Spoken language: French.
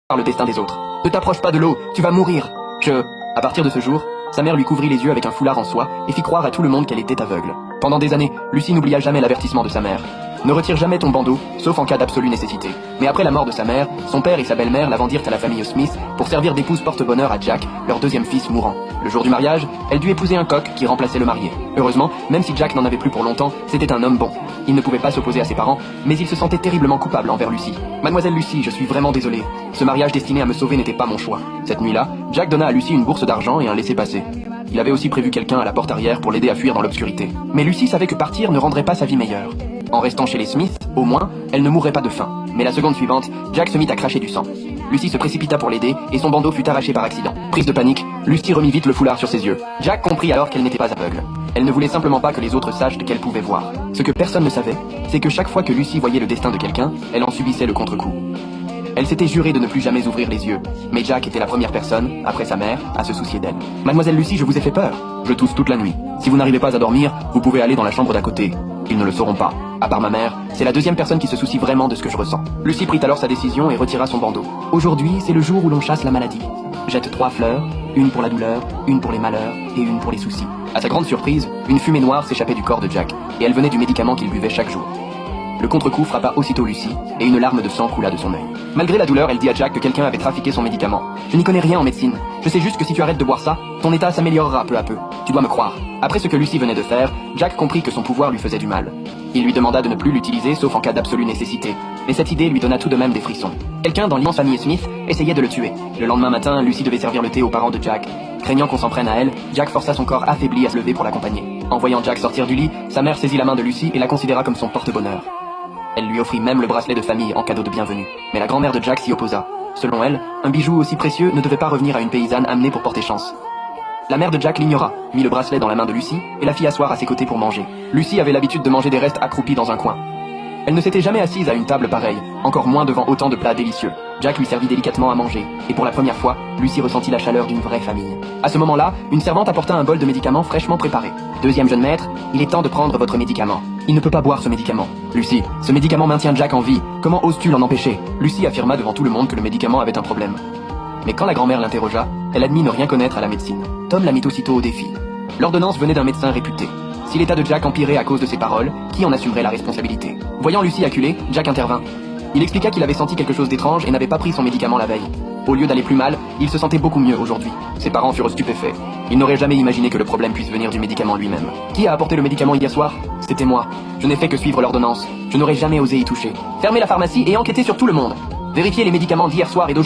par le destin des autres. Ne t'approche pas de l'eau, tu vas mourir. À partir de ce jour, sa mère lui couvrit les yeux avec un foulard en soie et fit croire à tout le monde qu'elle était aveugle. Pendant des années, Lucy n'oublia jamais l'avertissement de sa mère. Ne retire jamais ton bandeau, sauf en cas d'absolue nécessité. Mais après la mort de sa mère, son père et sa belle-mère la vendirent à la famille Smith pour servir d'épouse porte-bonheur à Jack, leur deuxième fils mourant. Le jour du mariage, elle dut épouser un coq qui remplaçait le marié. Heureusement, même si Jack n'en avait plus pour longtemps, c'était un homme bon. Il ne pouvait pas s'opposer à ses parents, mais il se sentait terriblement coupable envers Lucy. Mademoiselle Lucy, je suis vraiment désolé. Ce mariage destiné à me sauver n'était pas mon choix. Cette nuit-là, Jack donna à Lucy une bourse d'argent et un laissez-passer. Il avait aussi prévu quelqu'un à la porte arrière pour l'aider à fuir dans l'obscurité. Mais Lucy savait que partir ne rendrait pas sa vie meilleure. En restant chez les Smith, au moins, elle ne mourrait pas de faim. Mais la seconde suivante, Jack se mit à cracher du sang. Lucy se précipita pour l'aider et son bandeau fut arraché par accident. Prise de panique, Lucy remit vite le foulard sur ses yeux. Jack comprit alors qu'elle n'était pas aveugle. Elle ne voulait simplement pas que les autres sachent qu'elle pouvait voir. Ce que personne ne savait, c'est que chaque fois que Lucy voyait le destin de quelqu'un, elle en subissait le contre-coup. Elle s'était jurée de ne plus jamais ouvrir les yeux, mais Jack était la première personne, après sa mère, à se soucier d'elle. Mademoiselle Lucy, je vous ai fait peur. Je tousse toute la nuit. Si vous n'arrivez pas à dormir, vous pouvez aller dans la chambre d'à côté. Ils ne le sauront pas. À part ma mère, c'est la deuxième personne qui se soucie vraiment de ce que je ressens. Lucy prit alors sa décision et retira son bandeau. Aujourd'hui, c'est le jour où l'on chasse la maladie. Jette 3 fleurs, une pour la douleur, une pour les malheurs et une pour les soucis. À sa grande surprise, une fumée noire s'échappait du corps de Jack, et elle venait du médicament qu'il buvait chaque jour. Le contre-coup frappa aussitôt Lucy, et une larme de sang coula de son œil. Malgré la douleur, elle dit à Jack que quelqu'un avait trafiqué son médicament. Je n'y connais rien en médecine. Je sais juste que si tu arrêtes de boire ça, ton état s'améliorera peu à peu. Tu dois me croire. Après ce que Lucy venait de faire, Jack comprit que son pouvoir lui faisait du mal. Il lui demanda de ne plus l'utiliser sauf en cas d'absolue nécessité. Mais cette idée lui donna tout de même des frissons. Quelqu'un dans l'immense famille Smith essayait de le tuer. Le lendemain matin, Lucy devait servir le thé aux parents de Jack. Craignant qu'on s'en prenne à elle, Jack força son corps affaibli à se lever pour l'accompagner. En voyant Jack sortir du lit, sa mère saisit la main de Lucy et la considéra comme son porte-bonheur. Elle lui offrit même le bracelet de famille en cadeau de bienvenue. Mais la grand-mère de Jack s'y opposa. Selon elle, un bijou aussi précieux ne devait pas revenir à une paysanne amenée pour porter chance. La mère de Jack l'ignora, mit le bracelet dans la main de Lucy et la fit asseoir à ses côtés pour manger. Lucy avait l'habitude de manger des restes accroupis dans un coin. Elle ne s'était jamais assise à une table pareille, encore moins devant autant de plats délicieux. Jack lui servit délicatement à manger, et pour la première fois, Lucy ressentit la chaleur d'une vraie famille. À ce moment-là, une servante apporta un bol de médicaments fraîchement préparé. Deuxième jeune maître, il est temps de prendre votre médicament. Il ne peut pas boire ce médicament. Lucy, ce médicament maintient Jack en vie. Comment oses-tu l'en empêcher? Lucy affirma devant tout le monde que le médicament avait un problème. Mais quand la grand-mère l'interrogea, elle admit ne rien connaître à la médecine. Tom la mit aussitôt au défi. L'ordonnance venait d'un médecin réputé. Si l'état de Jack empirait à cause de ses paroles, qui en assumerait la responsabilité? Voyant Lucy acculée, Jack intervint. Il expliqua qu'il avait senti quelque chose d'étrange et n'avait pas pris son médicament la veille. Au lieu d'aller plus mal, il se sentait beaucoup mieux aujourd'hui. Ses parents furent stupéfaits. Ils n'auraient jamais imaginé que le problème puisse venir du médicament lui-même. Qui a apporté le médicament hier soir? C'était moi. Je n'ai fait que suivre l'ordonnance. Je n'aurais jamais osé y toucher. Fermez la pharmacie et enquêtez sur tout le monde. Vérifiez les médicaments d'hier soir et d'aujourd'hui.